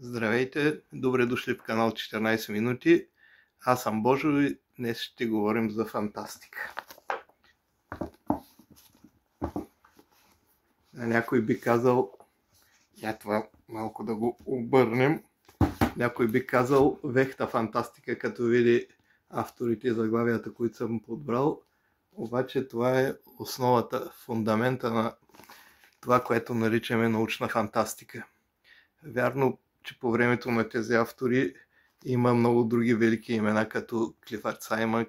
Здравейте, добре дошли в канал 14 минути. Аз съм Божо и днес ще говорим за фантастика. Някой би казал, това малко да го обърнем, някой би казал вехта фантастика, като види авторите и заглавията, които съм подбрал. Обаче това е основата, фундамента на това, което наричаме научна фантастика. Вярно, че по времето на тези автори има много други велики имена, като Клифърд Саймън,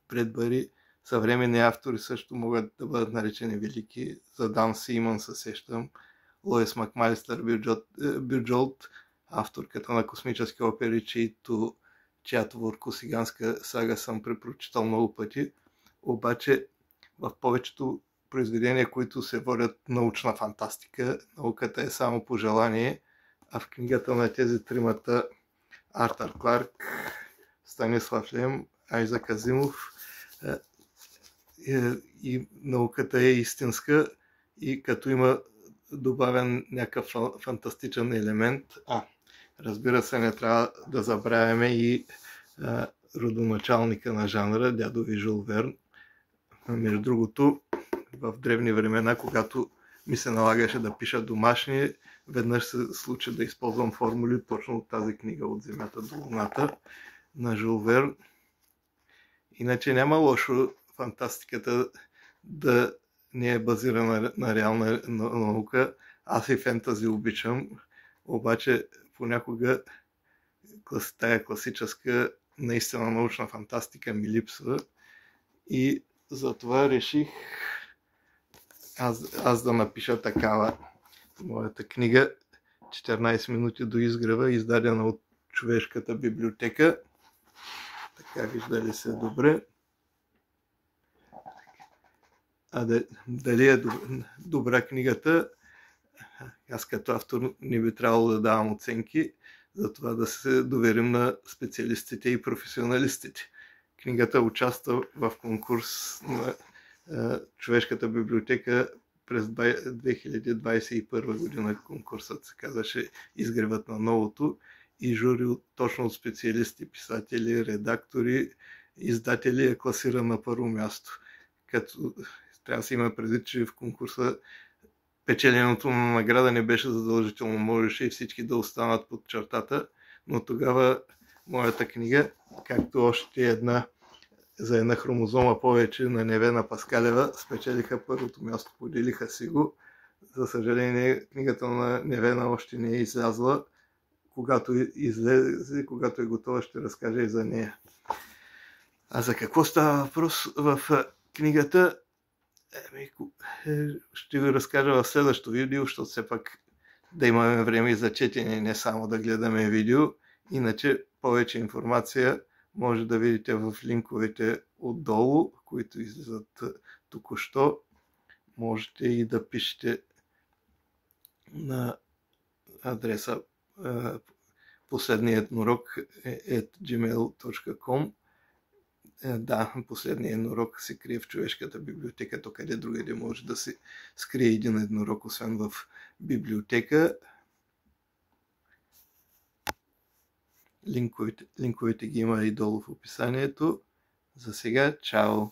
Бредбъри. Съвременни автори също могат да бъдат наречени велики. За Дан Симън се сещам, Лоис Макмалистър Бюджолт, авторката на космически опери, чиято воркосиганска сага съм препрочитал много пъти. Обаче в повечето произведения, които се водят научна фантастика, науката е само пожелание, а в книгата на тези тримата Артър Кларк, Станислав Лем, Айзак Азимов и науката е истинска, и като има добавен някакъв фантастичен елемент, разбира се, не трябва да забравяме и родоначалника на жанра, дядо ви Жюл Верн. Между другото, в древни времена, когато ми се налагаше да пиша домашни, веднъж се случи да използвам формули точно от тази книга "От земята до луната" на Жюл Верн. Иначе няма лошо фантастиката да не е базирана на реална наука. Аз и фентази обичам, обаче понякога тая класическа, наистина научна фантастика ми липсва и затова реших аз да напиша такава. Моята книга 14 минути до изгрева, издадена от Човешката библиотека. Така, виждали се добре. Дали е добра книгата, аз като автор не би трябвало да давам оценки, затова да се доверим на специалистите и професионалистите. Книгата участва в конкурс на Човешката библиотека през 2021 година. Конкурсът се казваше "Изгревът на новото" и жури точно от специалисти, писатели, редактори, издатели е класиран на първо място. Като трябва да се има предвид, че в конкурса печеленето на награда не беше задължително, можеше и всички да останат под чертата, но тогава моята книга, както още една за една хромозома повече на Невена Паскалева, спечелиха първото място, поделиха си го. За съжаление, книгата на Невена още не е излязла. Когато излезе, когато е готова, ще разкажа и за нея. А за какво става въпрос в книгата? Ще ви разкажа в следващото видео, защото все пак да имаме време и за четене, не само да гледаме видео. Иначе повече информация може да видите в линковете отдолу, които излизат току-що. Можете и да пишете на адреса последниятнорок@gmail.com. Да, последният еднорог се крие в Човешката библиотека, то къде другаде може да се скрие един еднорог, освен в библиотека. Линковете ги има и долу в описанието. За сега, чао!